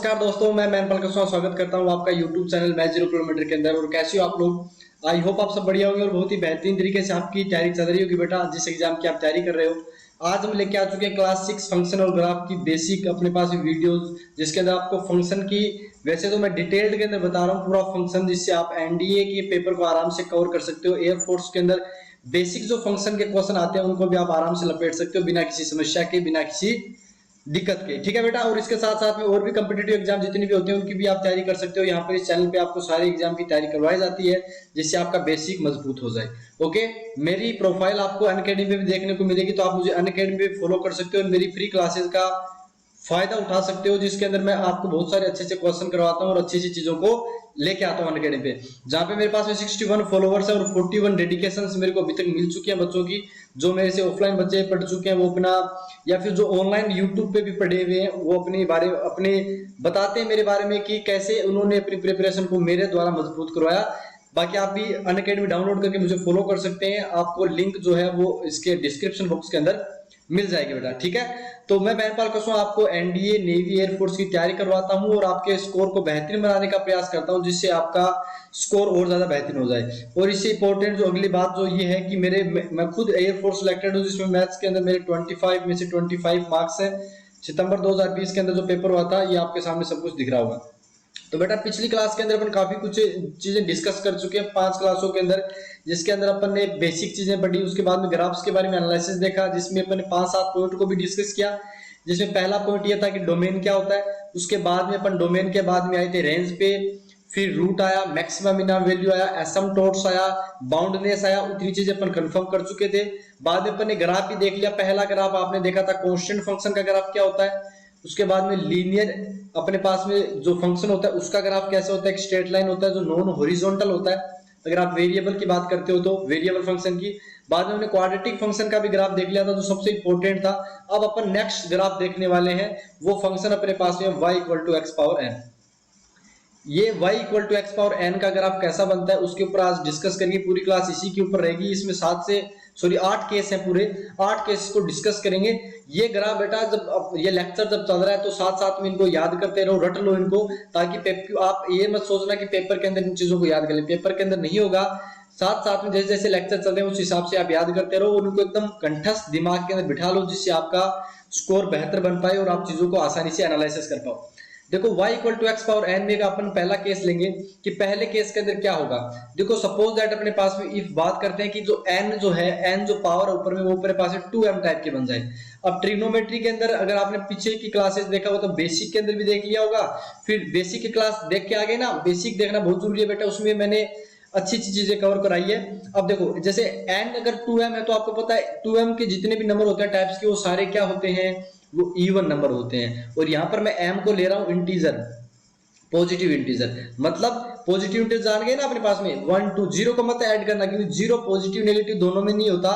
नमस्कार दोस्तों, मैं मैनपाल का स्वागत करता हूं आपका YouTube चैनल मैच 0 किलोमीटर के अंदर। और कैसे हो आप लोग? आई होप आप सब बढ़िया होंगे और बहुत ही बेहतरीन तरीके से आपकी तैयारी चल रही होगी बेटा, जिस एग्जाम की आप तैयारी कर रहे हो। आज हम लेके आ चुके हैं क्लास 6 फंक्शन और ग्राफ की बेसिक अपने पास वीडियोस, जिसके अंदर आपको फंक्शन की वैसे तो मैं डिटेल्ड के अंदर बता रहा हूँ पूरा फंक्शन, जिससे आप एनडीए के पेपर को आराम से कवर कर सकते हो। एयरफोर्स के अंदर बेसिक जो फंक्शन के क्वेश्चन आते हैं उनको भी आप आराम से लपेट सकते हो बिना किसी समस्या के, बिना किसी दिक्कत के। ठीक है बेटा, और इसके साथ साथ में और भी कम्पिटेटिव एग्जाम जितनी भी होते हैं उनकी भी आप तैयारी कर सकते हो। यहाँ पर इस चैनल पे आपको सारे एग्जाम की तैयारी करवाई जाती है, जिससे आपका बेसिक मजबूत हो जाए। ओके, मेरी प्रोफाइल आपको अनअकैडमी पे भी देखने को मिलेगी, तो आप मुझे अनअकैडमी पे फॉलो कर सकते हो और मेरी फ्री क्लासेस का फायदा उठा सकते हो, जिसके अंदर मैं आपको बहुत सारे अच्छे अच्छे क्वेश्चन करवाता हूँ और अच्छी अच्छी चीजों को लेके आता हूँ अनअकैडमी पे, जहाँ पे मेरे पास में 61 फॉलोवर्स है और 41 डेडिकेशंस मेरे को अभी तक मिल चुकी हैं बच्चों की, जो मेरे से ऑफलाइन बच्चे पढ़ चुके हैं वो अपना, या फिर जो ऑनलाइन यूट्यूब पे भी पढ़े हुए हैं वो अपने बताते हैं मेरे बारे में कि कैसे उन्होंने अपनी प्रिपरेशन को मेरे द्वारा मजबूत करवाया। बाकी आप भी अनअकैडमी डाउनलोड करके मुझे फॉलो कर सकते हैं, आपको लिंक जो है वो इसके डिस्क्रिप्शन बॉक्स के अंदर मिल जाएगी बेटा। ठीक है, तो मैं मैनपाल कसुआ आपको एनडीए, नेवी, एयरफोर्स की तैयारी करवाता हूं और आपके स्कोर को बेहतरीन बनाने का प्रयास करता हूं, जिससे आपका स्कोर और ज्यादा बेहतरीन हो जाए। और इससे इंपॉर्टेंट जो अगली बात जो ये है कि मैं खुद एयरफोर्स सिलेक्टेड हूं, जिसमें मैथ्स के अंदर मेरे 25 में से 25 मार्क्स है। सितंबर 2020 के अंदर जो पेपर हुआ था, ये आपके सामने सब कुछ दिख रहा होगा। तो बेटा पिछली क्लास के अंदर अपन काफी कुछ चीजें डिस्कस कर चुके हैं 5 क्लासों के अंदर, जिसके अंदर अपन ने बेसिक चीजें पढ़ी, उसके बाद में ग्राफ्स के बारे में एनालिसिस देखा, जिसमें अपन ने 5-7 पॉइंट को भी डिस्कस किया। जिसमें पहला पॉइंट ये था कि डोमेन क्या होता है, उसके बाद में अपन डोमेन के बाद में आए थे रेंज पे, फिर रूट आया, मैक्सिमम मिनिमम वैल्यू आया, एसिम्पटोट्स आया, बाउंडनेस आया, उतनी चीजें अपन कंफर्म कर चुके थे। बाद में अपन ने ग्राफ भी देख लिया। पहला ग्राफ आपने देखा था कांस्टेंट फंक्शन का ग्राफ क्या होता है, उसके बाद में लीनियर अपने पास में जो फंक्शन होता है उसका ग्राफ कैसे होता है, एक स्ट्रेट लाइन होता है जो नॉन हॉरिजॉन्टल होता है अगर आप वेरिएबल की बात करते हो तो, वेरिएबल फंक्शन की। बाद में हमने क्वाड्रेटिक फंक्शन का भी ग्राफ देख लिया था जो सबसे इंपॉर्टेंट था। अब अपन नेक्स्ट ग्राफ देखने वाले हैं, वो फंक्शन अपने पास में y = x⁴n। ये y = x⁴n का ग्राफ कैसा बनता है उसके ऊपर आज डिस्कस करेंगे। पूरी क्लास इसी के ऊपर रहेगी। इसमें 8 केस हैं, पूरे 8 केस को डिस्कस करेंगे। ये ग्राफ बेटा जब ये लेक्चर जब चल रहा है तो साथ साथ में इनको याद करते रहो, रट लो इनको, ताकि आप ये मत सोचना कि पेपर के अंदर इन चीजों को याद कर लें, पेपर के अंदर नहीं होगा। साथ साथ में जैसे जैसे लेक्चर चल रहे हैं उस हिसाब से आप याद करते रहो और उनको एकदम कंठस्थ दिमाग के अंदर बिठा लो, जिससे आपका स्कोर बेहतर बन पाए और आप चीजों को आसानी से एनालिसिस कर पाओ। देखो y = x⁴n में अपन पहला केस लेंगे कि पहले केस के अंदर क्या होगा। देखो सपोज दैट अपने पास में इफ बात करते हैं कि जो n जो है, n जो पावर ऊपर में वो अपने पास है 2m टाइप के बन जाए। अब ट्रिग्नोमेट्री के अंदर अगर आपने पीछे की क्लासेस देखा हो तो बेसिक के अंदर भी देख लिया होगा, फिर बेसिक की क्लास देख के आ गए ना। बेसिक देखना बहुत जरूरी है बेटा, उसमें मैंने अच्छी अच्छी चीजें कवर कराई है। अब देखो जैसे n अगर 2m है तो आपको पता है 2m के जितने भी नंबर होते हैं टाइप्स के, वो सारे क्या होते हैं, वो इवन नंबर होते हैं। और यहां पर मैं m को ले रहा हूं इंटीजर, पॉजिटिव इंटीजर। मतलब पॉजिटिव इंटीजर जान गए ना अपने पास में 1 2, 0 को मत ऐड करना, क्योंकि 0 पॉजिटिव नेगेटिव दोनों में नहीं होता।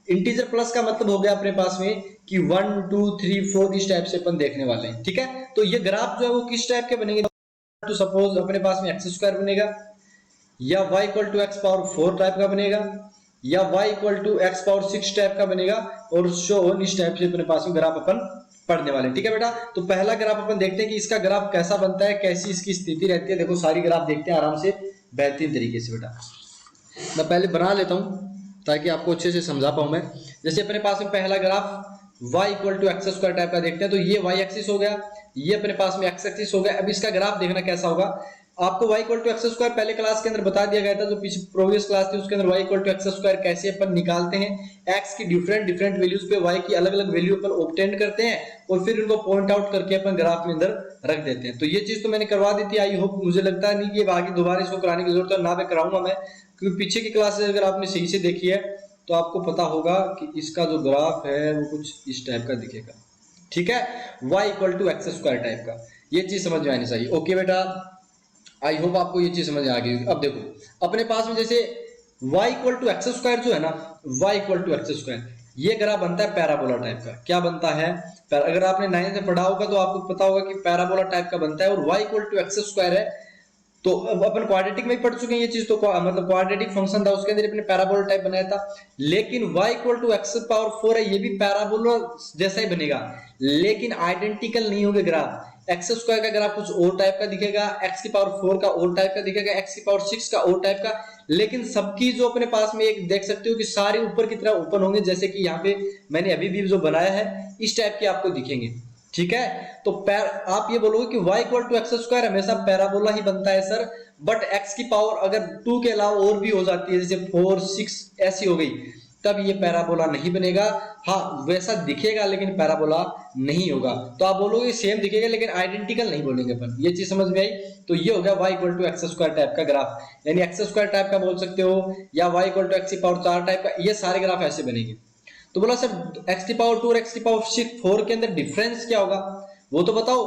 इंटीजर प्लस का मतलब हो गया अपने पास में कि 1 2 3 4 इस टाइप से अपन देखने वाले हैं। ठीक है, तो ये ग्राफ जो है वो किस टाइप के बनेंगे, तो सपोज अपने पास में x² बनेगा, या y = x⁴ टाइप का बनेगा, या y = x⁴ टाइप का बनेगा, और सो ऑन इस टाइप से अपने पास में ग्राफ अपन पढ़ने वाले हैं। ठीक है बेटा, तो पहला ग्राफ अपन देखते हैं कि इसका ग्राफ कैसा बनता है, कैसी इसकी स्थिति रहती है। देखो सारी ग्राफ देखते हैं आराम से बेहतरीन तरीके से बेटा। मैं पहले बना लेता हूं ताकि आपको अच्छे से समझा पाऊं मैं। जैसे अपने पास में पहला ग्राफ y = x² टाइप का देखते हैं, तो ये y एक्सिस हो गया, ये अपने पास में x एक्सिस हो गया। अब इसका ग्राफ देखना कैसा होगा। आपको y = x² पहले क्लास के अंदर बता दिया गया था, जो पीछे प्रीवियस क्लास थी उसके अंदर y = x² कैसे अपन निकालते हैं, x की डिफरेंट वैल्यूज पे y की अलग अलग वैल्यू अपन ऑब्टेन करते हैं और फिर उनको पॉइंट आउट करके अपन ग्राफ में अंदर रख देते हैं। तो ये चीज तो मैंने करवा दी थी। आई होप, मुझे लगता नहीं कि आगे दोबारा इसको कराने की जरूरत है, ना मैं कराऊंगा मैं, क्योंकि पीछे की क्लासेस अगर आपने सही से देखी है तो आपको पता होगा कि इसका जो ग्राफ है वो कुछ इस टाइप का दिखेगा। ठीक है, y = x² टाइप का, ये चीज समझ में आनी चाहिए। ओके बेटा, आई होप आपको ये चीज समझ आ गई होगी। अब देखो अपने पास में जैसे y = x² जो है ना, y = x², ये ग्राफ बनता है पैराबोला टाइप का। क्या बनता है, अगर आपने 9th में पढ़ा होगा तो आपको पता होगा कि पैराबोला टाइप का बनता है। और y = x² है, तो अब अपन क्वाड्रेटिक में ही पढ़ चुके हैं ये चीज, तो मतलब क्वाड्रेटिक फंक्शन था, उसके अंदर अपने पैराबोला टाइप बनाया था। लेकिन y equal to x power 4 है, ये भी पैराबोला जैसा ही बनेगा, लेकिन आइडेंटिकल नहीं होंगे ग्राफ। एक्स स्क्वायर का ग्राफ कुछ और टाइप का दिखेगा, एक्स की पावर 4 का और टाइप का दिखेगा, एक्स की पावर 6 का और टाइप का, लेकिन सबकी जो अपने पास में एक देख सकते हो कि सारे ऊपर की तरह ओपन होंगे, जैसे कि यहाँ पे मैंने अभी भी जो बनाया है इस टाइप के आपको दिखेंगे। ठीक है, तो आप ये बोलोगे कि y equal to x square हमेशा पैराबोला ही बनता है सर, बट x की पावर अगर 2 के अलावा और भी हो जाती है, जैसे 4 6 ऐसी हो गई, तब ये पैराबोला नहीं बनेगा। हाँ वैसा दिखेगा लेकिन पैराबोला नहीं होगा। तो आप बोलोगे सेम दिखेगा लेकिन आइडेंटिकल नहीं बोलेंगे अपन, ये चीज समझ में आई। तो ये हो गया y equal to x square type का ग्राफ, यानी एक्स स्क्वायर टाइप का बोल सकते हो, या y इक्वल टू एक्स की पावर 4 टाइप का, ये सारे ग्राफ ऐसे बनेंगे। तो बोला सर एक्स की पावर 2 और एक्स की पावर 4 के अंदर डिफरेंस क्या होगा, वो तो बताओ।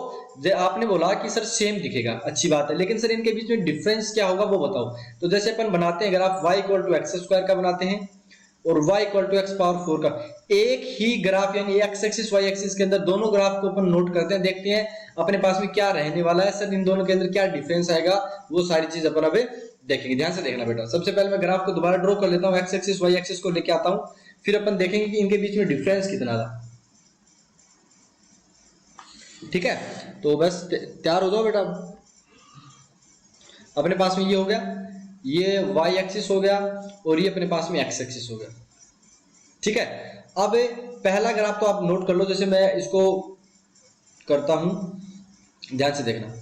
आपने बोला कि सर सेम दिखेगा, अच्छी बात है, लेकिन सर इनके बीच में डिफरेंस क्या होगा वो बताओ। तो जैसे अपन बनाते हैं graph y equal to x square का बनाते हैं और y equal to x power 4 का, एक ही ग्राफ यानी x एक्सिस y एक्सिस के अंदर दोनों ग्राफ को अपन नोट करते हैं, देखते हैं अपने पास में क्या रहने वाला है सर, इन दोनों के अंदर क्या डिफरेंस आएगा, वो सारी चीज अपन अभी देखेंगे। ध्यान से देखना बेटा। सबसे पहले मैं ग्राफ को दोबारा ड्रॉ कर लेता हूँ, x एक्सिस y एक्सिस को लेके आता हूँ, फिर अपन देखेंगे कि इनके बीच में डिफरेंस कितना था। ठीक है, तो बस तैयार हो जाओ बेटा। अपने पास में ये हो गया, ये y एक्सिस हो गया और ये अपने पास में x एक्सिस हो गया। ठीक है, अब पहला ग्राफ तो आप नोट कर लो, जैसे मैं इसको करता हूं, ध्यान से देखना।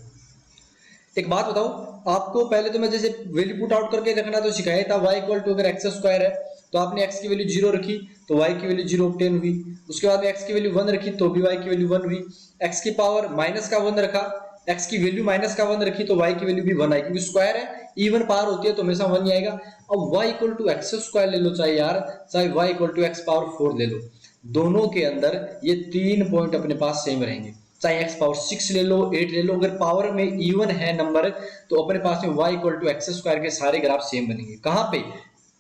एक बात बताओ आपको, पहले तो मैं जैसे वैल्यू पुट आउट करके रखना तो सिखाया था, y इक्वल टू अगर एक्स स्क्वायर है तो आपने x की वैल्यू 0 रखी तो y की वैल्यू 0 ऑब्टेन हुई, उसके बाद में x की वैल्यू 1 रखी तो भी y की वैल्यू 1 हुई, x की पावर माइनस का 1 रखा, x की वैल्यू माइनस का 1 रखी तो y की वैल्यू भी 1 आई, क्योंकि स्क्वायर है, इवन पावर होती है तो हमेशा 1 ही आएगा। अब y equal to x square ले लो चाहे यार, चाहे y equal to x power 4 ले लो, दोनों के अंदर ये 3 पॉइंट अपने पास सेम रहेंगे, चाहे x पावर 6 ले लो 8 ले लो, अगर पावर में इवन है नंबर तो अपने पास में y equal to x square के सारे ग्राफ सेम बनेंगे। कहां पे,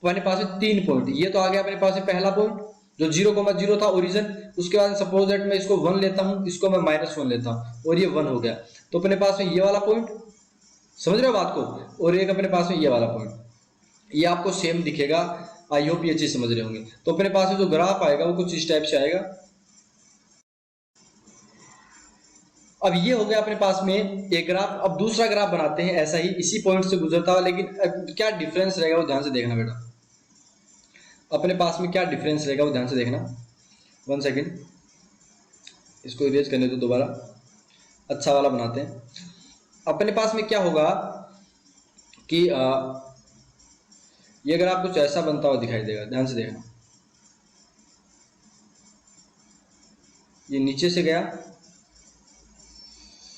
अपने पास में 3 पॉइंट, ये तो आ गया अपने पास में पहला पॉइंट जो 0,0 था ओरिजिन, उसके बाद सपोज दैट मैं इसको 1 लेता हूं, इसको मैं -1 लेता हूं और ये 1 हो गया, तो अपने पास में ये वाला पॉइंट, समझ रहे हो बात को, और एक अपने पास में ये वाला पॉइंट, ये आपको सेम दिखेगा। आई होप ये चीज समझ रहे होंगे। तो अपने पास में जो ग्राफ आएगा वो कुछ इस टाइप से आएगा। अब ये हो गया अपने पास में एक ग्राफ। अब दूसरा ग्राफ बनाते हैं ऐसा ही, इसी पॉइंट से गुजरता हुआ, लेकिन क्या डिफरेंस रहेगा वो ध्यान से देखना बेटा। अपने पास में क्या डिफरेंस रहेगा वो ध्यान से देखना। 1 सेकेंड, इसको इरेज करने दो दोबारा, अच्छा वाला बनाते हैं। अपने पास में क्या होगा कि ये ग्राफ कुछ ऐसा बनता हुआ दिखाई देगा, ध्यान से देखना। ये नीचे से गया,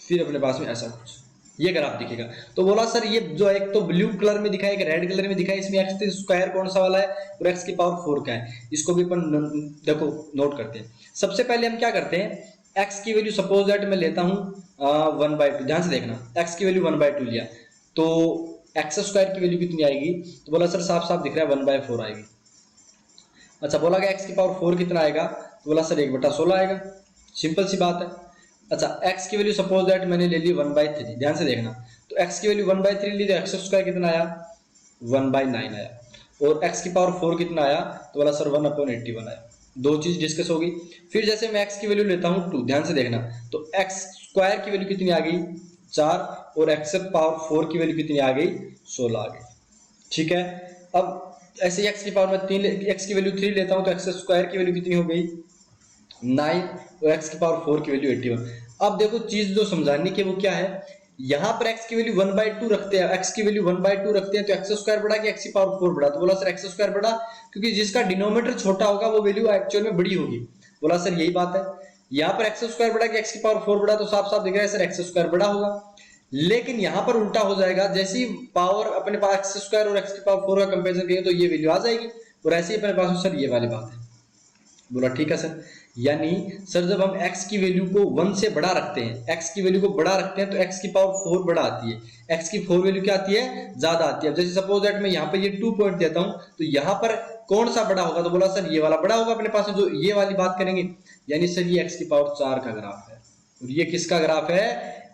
फिर अपने पास में ऐसा कुछ ये ग्राफ दिखेगा। तो बोला सर ये जो एक तो ब्लू कलर में दिखाई, एक रेड कलर में दिखाई, इसमें एक्स स्क्वायर कौन सा वाला है और एक्स की पावर 4 का है, इसको भी अपन देखो नोट करते हैं। सबसे पहले हम क्या करते हैं, एक्स की वैल्यू सपोज दैट मैं लेता हूं 1/2, ध्यान से देखना, एक्स की वैल्यू 1/2 लिया तो एक्स स्क्वायर की वैल्यू कितनी आएगी, तो बोला सर साफ साफ दिख रहा है 1/4 आएगी। अच्छा, बोला कि एक्स की पावर 4 कितना आएगा, तो बोला सर 1/16 आएगा, सिंपल सी बात है। अच्छा, x की वैल्यू सपोज दैट मैंने ले ली 1/3, ध्यान से देखना, तो x की वैल्यू 1/3 ली तो एक्स स्क्वायर कितना आया 1/9 आया, और x की पावर 4 कितना आया, तो बोला सर 1/81 आया। दो चीज डिस्कस होगी। फिर जैसे मैं x की वैल्यू लेता हूं 2, ध्यान से देखना, तो x स्क्वायर की वैल्यू कितनी आ गई 4 और x पावर 4 की वैल्यू कितनी आ गई 16 आ गई। ठीक है, अब ऐसे x की पावर में 3, x की वैल्यू 3 लेता हूं तो x स्क्वायर की वैल्यू कितनी हो गई 9 और x की पावर 4 की वैल्यू 81। अब देखो चीज जो समझाने की वो क्या है, यहां पर x की वैल्यू 1/2 रखते हैं, x की वैल्यू 1/2 रखते हैं तो x स्क्वायर बढ़ा कि x की पावर 4 बढ़ा, तो बोला सर x स्क्वायर बढ़ा, क्योंकि जिसका डिनोमिनेटर छोटा होगा वो वैल्यू एक्चुअल में बड़ी होगी। बोला सर यही बात है, यहां पर x स्क्वायर बढ़ा कि x की पावर 4 बढ़ा, तो साफ साफ दिख रहा है सर x स्क्वायर बड़ा होगा। लेकिन यहां पर उल्टा हो जाएगा, जैसी पावर अपने पास x स्क्वायर और x की पावर 4 का कंपैरिजन करेंगे तो ये वैल्यू आ जाएगी, और ऐसे ही अपने पास सर ये वाली बात है। बोला ठीक है सर, यानी सर जब हम x की वैल्यू को 1 से बड़ा रखते हैं, x की वैल्यू को बड़ा रखते हैं तो x की पावर 4 बड़ा आती है, x की 4 वैल्यू क्या आती है ज्यादा आती है। अब जैसे सपोज दैट मैं यहाँ पे ये 2 पॉइंट देता हूं तो यहाँ पर कौन सा बड़ा होगा, तो बोला सर ये वाला बड़ा होगा अपने पास, जो ये वाली बात करेंगे, यानी सर ये x की पावर 4 का ग्राफ है और ये किसका ग्राफ है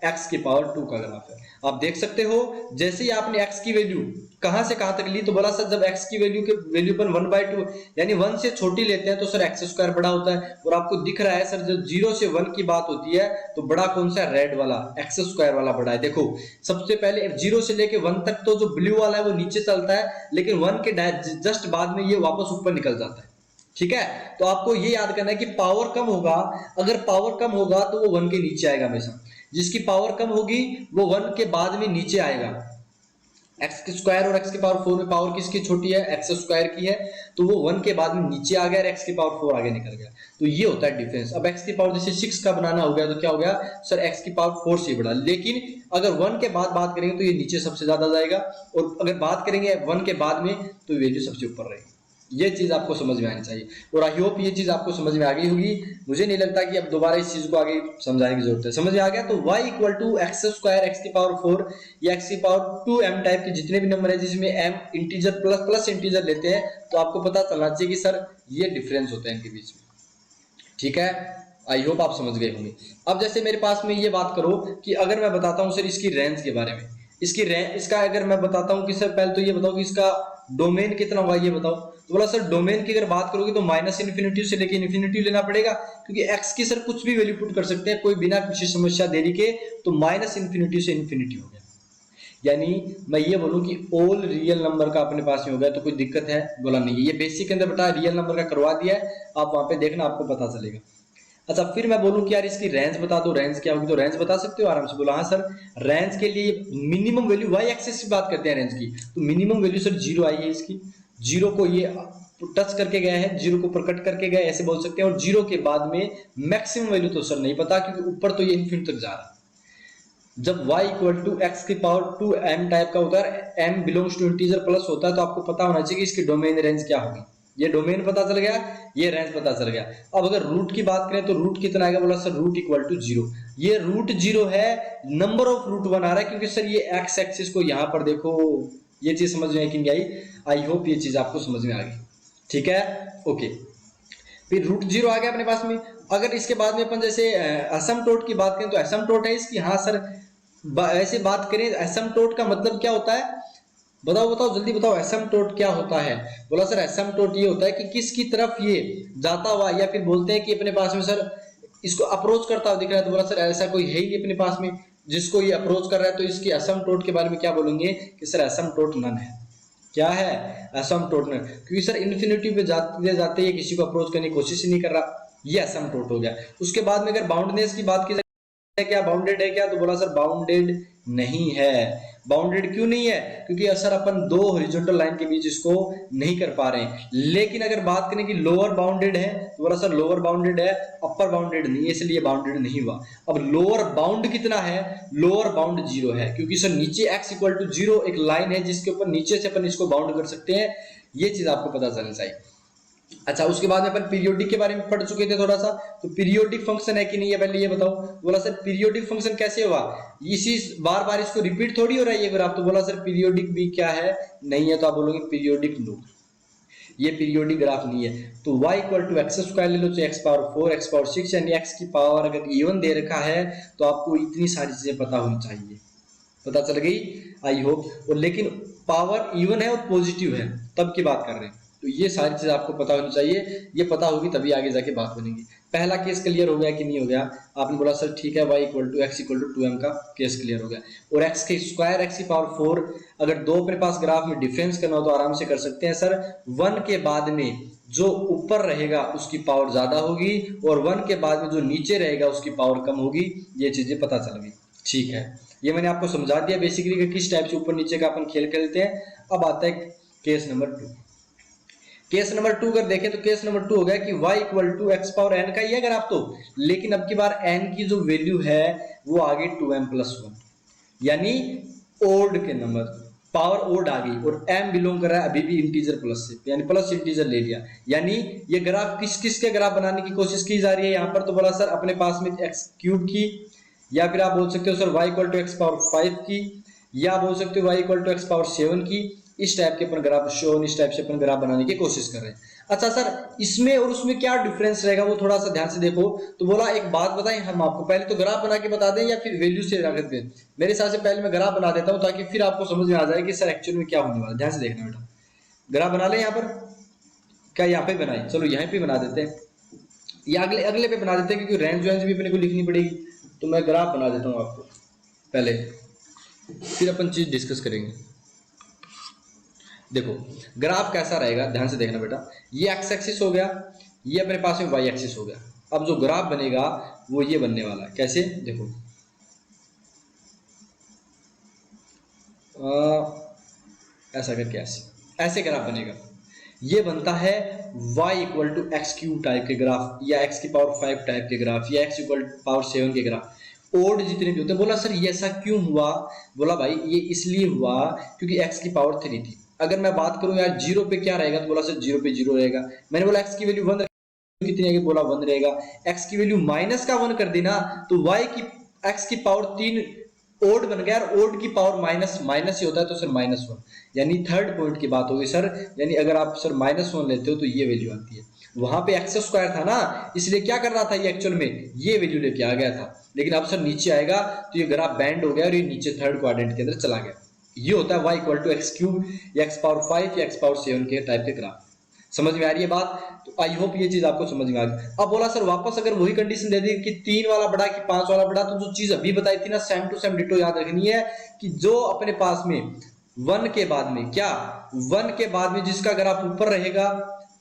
x की पावर 2 का ग्राफ है। आप देख सकते हो जैसे ही आपने x की वैल्यू कहां से कहां तक ली, तो बोला सर जब x की वैल्यू के वैल्यू पर 1/2 यानी 1 से छोटी लेते हैं तो सर x स्क्वायर बड़ा होता है। और आपको दिख रहा है सर जब 0 से 1 की बात होती है तो बड़ा कौन सा, रेड वाला x स्क्वायर वाला बड़ा है। देखो सबसे पहले 0 से लेके 1 तक तो जो ब्लू वाला है वो नीचे चलता है, लेकिन 1 के जस्ट बाद में ये वापस ऊपर निकल जाता है। ठीक है, तो आपको ये याद करना है कि पावर कम होगा, अगर पावर कम होगा तो वो 1 के नीचे आएगा हमेशा। जिसकी पावर कम होगी वो 1 के बाद में नीचे आएगा। एक्स स्क्वायर और एक्स की पावर 4 में पावर किसकी छोटी है, एक्स स्क्वायर की है, तो वो 1 के बाद में नीचे आ गया और एक्स की पावर 4 आगे निकल गया। तो ये होता है डिफरेंस। अब एक्स की पावर जैसे 6 का बनाना हो गया तो क्या हो गया सर, एक्स की पावर 4 से बड़ा, लेकिन अगर 1 के बाद बात करेंगे तो ये नीचे सबसे ज्यादा जाएगा, और अगर बात करेंगे 1 के बाद में तो वैल्यू सबसे ऊपर रहेगी। ये चीज आपको समझ में आनी चाहिए, और आई होप ये चीज आपको समझ में आ गई होगी। मुझे नहीं लगता कि अब दोबारा इस चीज को आगे समझाने की जरूरत है। समझ में आ गया, तो y equal to x square x की पावर 4 या एक्स की पावर 2m टाइप के जितने भी नंबर है जिसमें m इंटीजर प्लस इंटीजर लेते हैं, तो आपको पता चलना चाहिए कि सर ये डिफरेंस होता है इनके बीच में। ठीक है, आई होप आप समझ गए होंगे। अब जैसे मेरे पास में ये बात करो कि अगर मैं बताता हूँ सर इसकी रेंज के बारे में, इसकी रेंज, इसका अगर मैं बताता हूँ कि सर पहले तो ये बताओ कि इसका डोमेन कितना होगा, ये बताओ। तो बोला सर डोमेन की अगर बात करोगे तो माइनस इन्फिनिटी से लेके इन्फिनिटी लेना पड़ेगा, क्योंकि x की सर कुछ भी वैल्यू पुट कर सकते हैं कोई बिना किसी समस्या देरी के, तो माइनस इन्फिनिटी से इन्फिनिटी हो गया। यानी मैं ये बोलूं कि ऑल रियल नंबर का अपने पास में हो गया तो कोई दिक्कत है, बोला नहीं है। ये बेसिक के अंदर बेटा रियल नंबर का करवा दिया है, आप वहां पे देखना आपको पता चलेगा। अच्छा, फिर मैं बोलूं कि यार इसकी रेंज बता दो, रेंज क्या होगी, तो रेंज बता सकते हो आराम से। बोला हाँ सर, रेंज के लिए मिनिमम वैल्यू y एक्सिस की बात करते हैं रेंज की, तो मिनिमम वैल्यू सर 0 आई है इसकी। 0 को ये टच करके गए हैं, 0 को प्रकट करके गए ऐसे बोल सकते हैं, और 0 के बाद में मैक्सिमम वैल्यू तो सर नहीं पता, क्योंकि ऊपर तो ये इन्फिनिटी तक जा रहा है। जब y इक्वल टू एक्स की पावर 2m टाइप का होता है, m belongs to integer plus होता है, तो आपको पता होना चाहिए कि इसकी डोमेन रेंज क्या होगी। ये डोमेन पता चल गया, ये रेंज पता चल गया। अब अगर रूट की बात करें तो रूट कितना आएगा, बोला सर रूट इक्वल टू 0। ये रूट 0 है, नंबर ऑफ रूट 1 आ रहा है, क्योंकि सर ये एक्स एक्सिस को यहाँ पर देखो, ये चीज समझ में कि नहीं आई, आई होप ये चीज आपको समझ में आ गई। ठीक है, ओके। फिर रूट 0 आ गया अपने पास में। अगर इसके बाद में अपन जैसे असमटोट की बात करें तो असमटोट है इसकी, हाँ सर ऐसे बात करें असमटोट का मतलब क्या होता है, बताओ बताओ जल्दी बताओ, एसिम्पटोट क्या होता है। बोला सर एसिम्पटोट ये होता है कि किसकी तरफ ये जाता हुआ, या फिर बोलते हैं कि अपने पास में सर इसको अप्रोच करता हुआ दिख रहा है, तो बोला सर ऐसा कोई है ही नहीं अपने पास में जिसको ये अप्रोच कर रहा है, तो इसकी एसिम्पटोट के बारे में क्या बोलेंगे कि सर एसिम्पटोट नन है। क्या है, एसिम्पटोट नन, क्योंकि सर इन्फिनिटी पे जाते जाते ये किसी को अप्रोच करने की कोशिश ही नहीं कर रहा, ये एसिम्पटोट हो गया। उसके बाद में अगर बाउंडनेस की बात की जाए, क्या बाउंडेड है क्या, तो बोला सर बाउंडेड नहीं है। बाउंडेड क्यों नहीं है, क्योंकि सर अपन दो हॉरिजॉन्टल लाइन के बीच इसको नहीं कर पा रहे हैं। लेकिन अगर बात करें कि लोअर बाउंडेड है, तो बोला सर लोअर बाउंडेड है, अपर बाउंडेड नहीं है, इसलिए बाउंडेड नहीं हुआ। अब लोअर बाउंड कितना है, लोअर बाउंड 0 है, क्योंकि सर नीचे x इक्वल टू 0 एक लाइन है जिसके ऊपर नीचे से अपन इसको बाउंड कर सकते हैं। ये चीज आपको पता चलनी चाहिए। अच्छा, उसके बाद में अपन पीरियोडिक के बारे में पढ़ चुके थे थोड़ा सा, तो पीरियोडिक फंक्शन है कि नहीं है पहले ये बताओ। बोला सर पीरियोडिक फंक्शन कैसे हुआ, इसी बार बार इसको रिपीट थोड़ी हो रहा है ये ग्राफ, तो बोला सर पीरियोडिक भी क्या है, नहीं है, तो आप बोलोगे पीरियोडिक नो, ये पीरियोडिक ग्राफ नहीं है। तो y equal to x square ले लो, तो x पावर 4 x पावर 6, यानी x की पावर अगर इवन दे रखा है तो आपको इतनी सारी चीजें पता होनी चाहिए। पता चल गई आई होप। और लेकिन पावर इवन है और पॉजिटिव है तब की बात कर रहे हैं, तो ये सारी चीज आपको पता होनी चाहिए, ये पता होगी तभी आगे जाके बात बनेगी। पहला केस क्लियर हो गया कि नहीं हो गया, आपने बोला सर ठीक है, y equal to x equal to 2m का केस क्लियर हो गया। और x के स्क्वायर x की पावर 4, अगर दो अपने पास ग्राफ में डिफरेंस करना हो तो आराम से कर सकते हैं सर। 1 के बाद में जो ऊपर रहेगा उसकी पावर ज्यादा होगी, और 1 के बाद में जो नीचे रहेगा उसकी पावर कम होगी। ये चीजें पता चल गई, ठीक है। ये मैंने आपको समझा दिया बेसिकली कि किस टाइप से ऊपर नीचे का अपन खेल खेलते हैं। अब आता है केस नंबर 2। केस नंबर 2 अगर देखें तो केस नंबर 2 हो गया कि y equal to x power n का ही है अगर आप तो, लेकिन अब की बार n की जो वैल्यू है वो आ गई 2m प्लस 1, यानी ओड के नंबर, पावर ओड आ गई, और m बिलोंग कर रहा है अभी भी इंटीजर प्लस से, यानी प्लस इंटीजर ले लिया। यानी ये ग्राफ किस किस के ग्राफ बनाने की कोशिश की जा रही है यहाँ पर, तो बोला सर अपने पास में एक्स क्यूब की, या फिर आप बोल सकते हो sir y equal to x power 5 की, या बोल सकते हो y equal to x power 7 की, इस टाइप के अपन ग्राफ शो, इस टाइप से अपन ग्राफ बनाने की कोशिश कर रहे हैं। अच्छा सर, इसमें और उसमें क्या डिफरेंस रहेगा वो थोड़ा सा ध्यान से देखो। तो बोला एक बात बताएं हम आपको, पहले तो ग्राफ बना के बता दें या फिर वैल्यू से रख दें? मेरे हिसाब से पहले मैं ग्राफ बना देता हूं ताकि फिर आपको समझ में आ जाए कि सर एक्चुअल में क्या होने वाला है। ध्यान से देखना बेटा, ग्राफ बना ले यहाँ पर, क्या यहाँ पे बनाए? चलो यहाँ पे बना देते हैं या अगले अगले पे बना देते हैं, क्योंकि रेंज वेंज भी अपने को लिखनी पड़ेगी। तो मैं ग्राफ बना देता हूँ आपको पहले, फिर अपन चीज डिस्कस करेंगे। देखो ग्राफ कैसा रहेगा, ध्यान से देखना बेटा। ये एक्स एक्सिस हो गया, ये अपने पास में वाई एक्सिस हो गया। अब जो ग्राफ बनेगा वो ये बनने वाला है। कैसे? देखो ऐसा करके ऐसे ऐसे ग्राफ बनेगा। ये बनता है y equal to x cube type के ग्राफ, या x की पावर 5 टाइप के ग्राफ, या x इक्वल पावर 7 के ग्राफ। ओड जितने भी होते हैं। बोला सर ये ऐसा क्यों हुआ? बोला भाई ये इसलिए हुआ क्योंकि x की पावर 3 थी। अगर मैं बात करूं यार जीरो पे क्या रहेगा, तो बोला सर जीरो पे जीरो रहेगा। मैंने बोला x की वैल्यू 1 कितनी है, बोला 1 रहेगा। x की वैल्यू माइनस का 1 कर देना तो y की x की पावर 3 ओड बन गया, और ओड की पावर माइनस माइनस ही होता है, तो सर -1, यानी थर्ड पॉइंट की बात होगी सर। यानी अगर आप सर -1 लेते हो तो ये वैल्यू आती है। वहां पे एक्स स्क्वायर था ना, इसलिए क्या कर रहा था ये एक्चुअल में ये वैल्यू लेके आ गया था। लेकिन अब सर नीचे आएगा तो ये ग्राफ बैंड हो गया और ये नीचे थर्ड क्वाड्रेंट के अंदर चला गया। ये होता है y equal to x cube या एक्स पावर 5 या एक्स पावर 7 के टाइप के ग्राफ। समझ में आ रही है बात? तो आई होप ये चीज आपको समझ में आ गई। अब बोला सर वापस अगर वही कंडीशन दे दी कि 3 वाला बड़ा कि 5 वाला बड़ा, तो जो चीज अभी बताई थी ना सेम टू सेम डिटो याद रखनी है कि जो अपने पास में 1 के बाद में क्या 1 के बाद में जिसका ग्राफ ऊपर रहेगा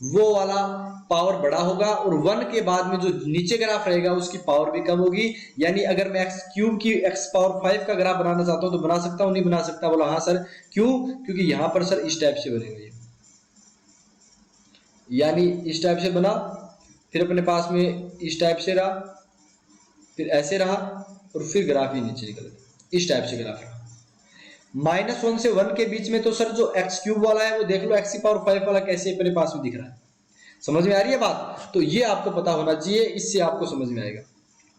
वो वाला पावर बड़ा होगा, और 1 के बाद में जो नीचे ग्राफ रहेगा उसकी पावर भी कम होगी। यानी अगर मैं एक्स क्यूब की एक्स पावर 5 का ग्राफ बनाना चाहता हूं तो बना सकता हूं, नहीं बना सकता? बोला हाँ सर। क्यों? क्योंकि यहां पर सर इस टाइप से बनेगा, यानी इस टाइप से बना, फिर अपने पास में इस टाइप से रहा, फिर ऐसे रहा, और फिर ग्राफ ही नीचे निकल गया। इस टाइप से ग्राफ रहा। -1 से 1 के बीच में तो सर जो एक्स क्यूब वाला है वो देख लो, एक्स की पावर 5 वाला कैसे अपने पास में दिख रहा है। समझ में आ रही है बात? तो ये आपको पता होना चाहिए, इससे आपको समझ में आएगा।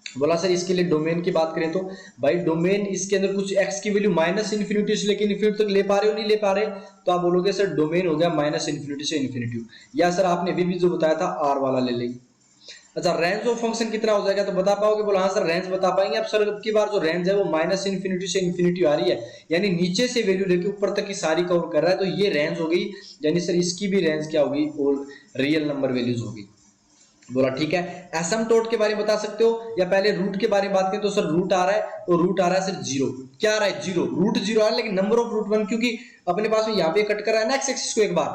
बोला सर इसके लिए डोमेन की बात करें तो भाई डोमेन इसके अंदर कुछ x की वैल्यू -इन्फिनिटी से लेकर इन्फिनिटी तक ले पा रहे हो, नहीं ले पा रहे, तो आप बोलोगे सर डोमेन हो गया -इन्फिनिटी से इन्फिनिटी। या सर आपने अभी भी जो बताया था r वाला ले लेंगे। अच्छा रेंज ऑफ फंक्शन कितना हो जाएगा, तो बता पाओगे? बोला हाँ सर रेंज बता पाएंगे। अब सर अब की बार जो रेंज है वो -इन्फिनिटी से इन्फिनिटी आ रही है, यानी नीचे से वैल्यू लेके ऊपर तक की सारी कवर कर रहा है, तो ये रेंज हो गई। यानी सर इसकी भी रेंज क्या होगी, ऑल रियल नंबर वैल्यूज होगी। बोला ठीक है। एसिम्पटोट के बारे में बता सकते हो, या पहले रूट के बारे में बात करें तो सर रूट आ रहा है, और रूट आ रहा है सर 0। क्या आ रहा है? 0। रूट 0 आ रहा है, लेकिन नंबर ऑफ रूट 1, क्योंकि अपने पास में यहाँ पे कट कर रहा है ना एक्स एक्सिस को एक बार,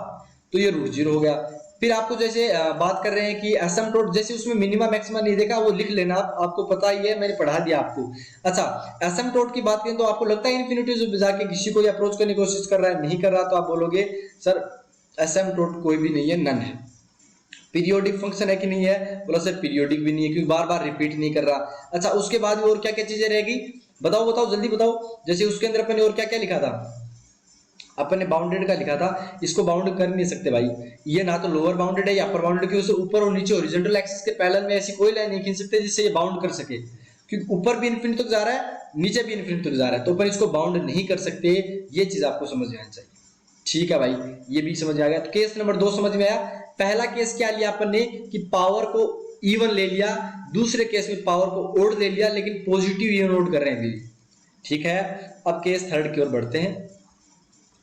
तो ये रूट 0 हो गया। फिर आपको जैसे बात कर रहे हैं कि एसिम्पटोट, जैसे उसमें मिनिमम मैक्सिमम नहीं देखा, वो लिख लेना, आपको पता ही है, मैंने पढ़ा दिया आपको। अच्छा एसिम्पटोट की बात करें तो आपको लगता है इन्फिनिटी जाके किसी को अप्रोच करने की कोशिश कर रहा है, नहीं कर रहा, तो आप बोलोगे सर एसिम्पटोट कोई भी नहीं है, नन है। पीरियोडिक फंक्शन है कि नहीं है? बोला सर पीरियोडिक भी नहीं है, क्योंकि बार बार रिपीट नहीं कर रहा। अच्छा उसके बाद और क्या क्या चीजें रहेगी, बताओ बताओ जल्दी बताओ। जैसे उसके अंदर अपन ने और क्या क्या लिखा था, अपन ने बाउंडेड का लिखा था। इसको बाउंड कर नहीं सकते भाई, ये ना तो लोअर बाउंडेड है या अपर बाउंडेड, क्योंकि उसे ऊपर और नीचे हॉरिजॉन्टल एक्सिस के पैरेलल में ऐसी कोई लाइन नहीं खींच सकते जिससे ये बाउंड कर सके, क्योंकि ऊपर भी इन्फिनिटी तक जा रहा है, नीचे भी इन्फिनिटी तक जा रहा है, तो अपन इसको बाउंड नहीं कर सकते। ये चीज आपको समझ में आनी चाहिए। ठीक है भाई, ये भी समझ में आ गया। तो केस नंबर 2 समझ में आया। पहला केस क्या लिया अपन ने कि पावर को इवन ले लिया, दूसरे केस में पावर को ओड ले लिया, लेकिन पॉजिटिव इवन ओड कर रहे हैं भी। ठीक है, अब केस थर्ड की ओर बढ़ते हैं।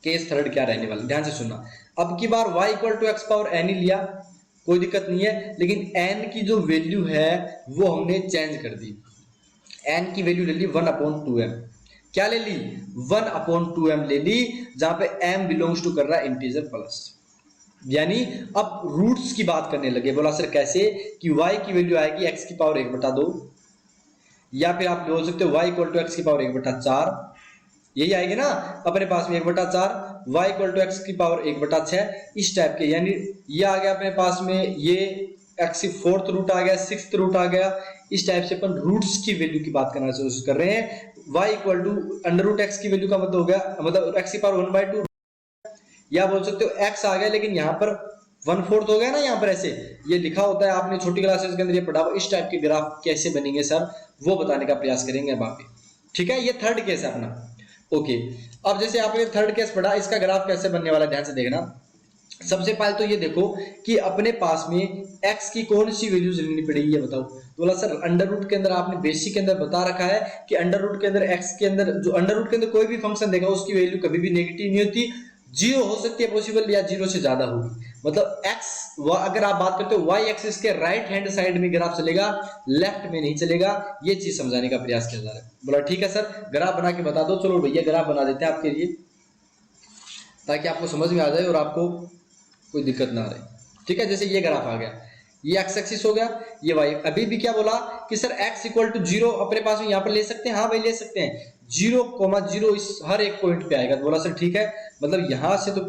केस थर्ड क्या रहने वाला, ध्यान से सुनना। अब की बार y equal to x power n ही लिया, कोई दिक्कत नहीं है, लेकिन n की जो वैल्यू है वो हमने चेंज कर दी। n की वैल्यू ले ली 1/2m। क्या ले ली? 1/2m ले ली, जहां पे m बिलोंग्स टू कर रहा है इंटीजर प्लस। यानी अब रूट्स की बात करने लगे। बोला सर कैसे कि y की वैल्यू आएगी x की पावर 1/2, या फिर आप बोल सकते हो y इक्वल टू एक्स की पावर 1/4, यही आएगी ना अपने पास में 1/4, y इक्वल टू एक्स की पावर 1/6, इस टाइप के। यानी ये आ गया अपने पास में, ये x की 4th रूट आ गया, 6th रूट आ गया। इस टाइप से अपन रूट्स की वैल्यू की बात करना कोशिश कर रहे हैं। y equal to under root x की वैल्यू का मतलब हो गया, मतलब x की पावर 1/2, या बोल सकते हो x आ गया, लेकिन यहाँ पर 1/4 हो गया ना, यहाँ पर ऐसे ये लिखा होता है, आपने छोटी क्लासेस के अंदर ये पढ़ा हुआ। इस टाइप के ग्राफ कैसे बनेंगे सर, वो बताने का प्रयास करेंगे अब आप। ठीक है, ये थर्ड केस है अपना। ओके, अब जैसे आपने थर्ड केस पढ़ा, इसका ग्राफ कैसे बनने वाला है ध्यान से देखना। सबसे पहले तो ये देखो कि अपने पास में x की कौन सी वैल्यूज लेनी पड़ेगी, ये बताओ। तो बोला सर अंडर रूट के अंदर आपने बेसिक के अंदर बता रखा है कि अंडर रूट के अंदर x के अंदर, जो अंडर रूट के अंदर कोई भी फंक्शन देगा उसकी वैल्यू कभी भी नेगेटिव नहीं होती, जीरो हो सकती है पॉसिबल, या जीरो से ज्यादा होगी। मतलब x, अगर आप बात करते हो y एक्सिस के राइट हैंड साइड में ग्राफ चलेगा, लेफ्ट में नहीं चलेगा। ये चीज समझाने का प्रयास किया जा रहा है। बोला ठीक है सर, ग्राफ बना के बता दो। चलो भैया ग्राफ बना देते हैं आपके लिए, ताकि आपको समझ में आ जाए और आपको कोई दिक्कत ना रहे। ठीक है, जैसे ये ग्राफ आ गया, ये एक्स एक्सिस हो गया, ये वाई। अभी भी क्या बोला कि sir x equal to zero अपने पास में यहाँ पर ले सकते हैं। हाँ भाई ले सकते हैं, 0,0 इस हर एक पॉइंट पे आएगा। तो बोला सर ठीक है, मतलब यहां से तो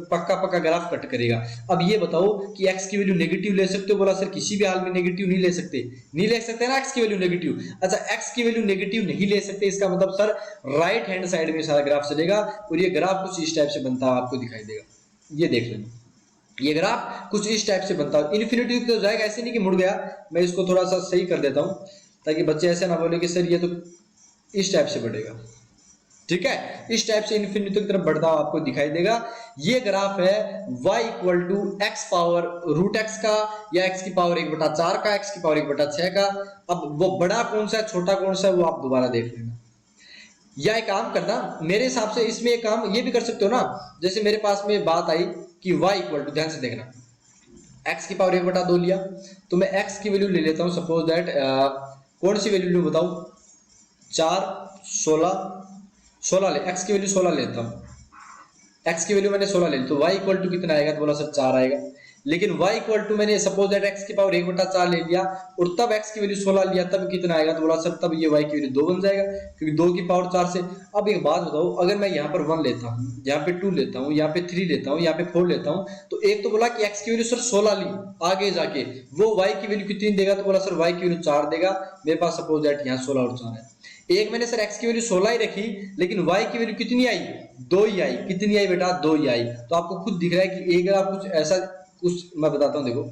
पक्का पक्का ग्राफ कट करेगा। अब ये बताओ कि x की वैल्यू नेगेटिव ले सकते हो? बोला सर किसी भी हाल में नेगेटिव नहीं ले सकते, नहीं ले सकते ना x की वैल्यू नेगेटिव। अच्छा x की वैल्यू नेगेटिव नहीं ले सकते, इसका मतलब सर राइट हैंड साइड में सारा ग्राफ चलेगा, और ये ग्राफ कुछ इस टाइप से बनता है, आपको दिखाई देगा। ये देख लेना, ये ग्राफ कुछ इस टाइप से बनता है। इन्फिनिटी तो जाएगा, ऐसे नहीं कि मुड़ गया। मैं इसको थोड़ा सा सही कर देता हूं, ताकि बच्चे ऐसे ना बोले कि सर ये तो इस टाइप से बढ़ेगा। ठीक है, इस टाइप से इन्फिनिटी की तरफ बढ़ता हुआ आपको दिखाई देगा। ये ग्राफ है y equal to x power root x का, या x की पावर 1/4 का, x की पावर 1/6 का। अब वो बड़ा कौन सा है छोटा कौन सा है वो आप दोबारा देख लेना। या एक काम करना, मेरे हिसाब से इसमें एक काम ये भी कर सकते हो ना, जैसे मेरे पास में बात आई कि y इक्वल टू, ध्यान से देखना, x की पावर 1/2 लिया, तो मैं x की वैल्यू ले लेता हूं। सपोज दैट कौन सी वैल्यू लूं बताओ, 4, 16 ले, x की वैल्यू 16 लेता हूं। x की वैल्यू मैंने 16 ले ली, तो y इक्वल टू कितना आएगा? तो बोला सर 4 आएगा। लेकिन y इक्वल टू मैंने सपोज दैट x की पावर 1/4 ले लिया, और तब x की वैल्यू 16 लिया, तब कितना आएगा? तो बोला सर तब ये y की वैल्यू 2 बन जाएगा, क्योंकि 2 की पावर 4 से। अब एक बात बताओ, अगर मैं यहाँ पर 1 लेता हूँ, यहाँ पे 2 लेता हूँ, यहाँ पे 3 लेता हूँ, यहाँ पे 4 लेता हूँ, तो एक तो बोला कि x की वैल्यू सर 16 ली, आगे जाके वो y की वैल्यू कितनी देगा? तो बोला सर y की वैल्यू 4 देगा। मेरे पास सपोज दैट यहाँ 16 और 4 है। एक मैंने सर x की वैल्यू 16 ही रखी, लेकिन y की वैल्यू कितनी आई? 2 ही आई। कितनी आई बेटा? 2 ही आई। तो आपको खुद दिख रहा है कि एक ग्राफ कुछ ऐसा, कुछ मैं बताता हूँ, देखो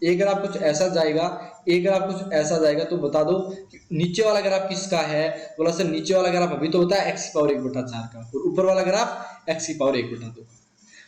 एक ग्राफ कुछ ऐसा जाएगा, एक ग्राफ कुछ ऐसा जाएगा। तो बता दो कि नीचे वाला ग्राफ किसका है? बोला सर नीचे वाला ग्राफ अभी तो बताया x की पावर 1/4 का, और ऊपर वाला ग्राफ x की पावर 1/2।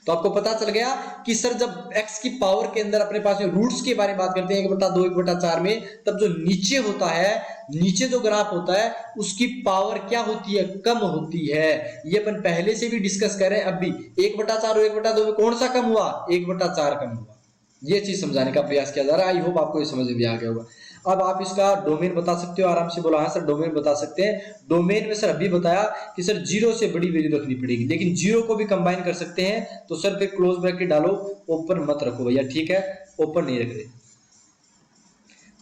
तो आपको पता चल गया कि सर जब x की पावर के अंदर अपने पास में रूट्स के बारे में बात करते हैं 1/2 1/4 में, तब जो नीचे होता है, नीचे जो ग्राफ होता है उसकी पावर क्या होती है? कम होती है। ये अपन पहले से भी डिस्कस कर रहे हैं। अब भी 1/4 और 1/2 में कौन सा कम हुआ? 1/4 कम हुआ। ये चीज समझाने का प्रयास किया जा रहा है। आई होप आपको ये समझ में आ गया होगा। अब आप इसका डोमेन बता सकते हो आराम से। बोला हाँ सर डोमेन बता सकते हैं। डोमेन में सर अभी बताया कि सर 0 से बड़ी वैल्यू रखनी पड़ेगी, लेकिन 0 को भी कंबाइन कर सकते हैं। तो सर फिर क्लोज ब्रैकेट डालो, ओपन मत रखो भैया, ठीक है, ओपन नहीं रख दे।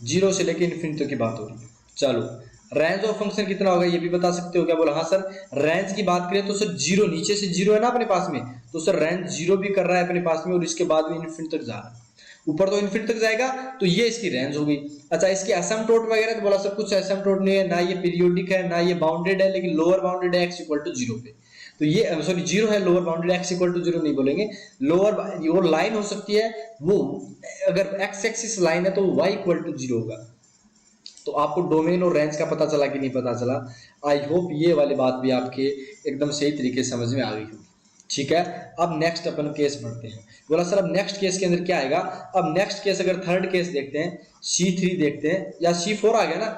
0 से लेके इन्फिनिटी की बात हो रही है। चलो रेंज ऑफ फंक्शन कितना होगा ये भी बता सकते हो क्या? बोला हाँ सर रेंज की बात करें तो सर 0, नीचे से 0 है ना अपने पास में, तो सर रेंज 0 भी कर रहा है अपने पास में, और इसके बाद में इन्फिनिटी तक जा रहा है। ऊपर तो इन्फिनिटी तक जाएगा, तो ये इसकी रेंज हो गई। अच्छा इसकी एसिम्पटोट वगैरह, तो बोला सर कुछ एसिम्पटोट नहीं है, ना ये पीरियोडिक है ना ये बाउंडेड है, लेकिन लोअर बाउंडेड है x इक्वल टू 0 पे। तो ये सॉरी 0 है, lower bounded x equal to 0 नहीं बोलेंगे। लोअर वो लाइन हो सकती है, वो अगर x एक्सिस लाइन है तो y इक्वल टू 0 होगा। तो आपको डोमेन और रेंज का पता चला कि नहीं पता चला? आई होप ये वाली बात भी आपके एकदम सही तरीके से समझ में आ गई होगी। ठीक है, अब नेक्स्ट अपन केस बढ़ते हैं। बोला सर अब नेक्स्ट केस के अंदर क्या आएगा? अब नेक्स्ट केस अगर थर्ड केस देखते हैं, C3 देखते हैं, या C4 आ गया ना,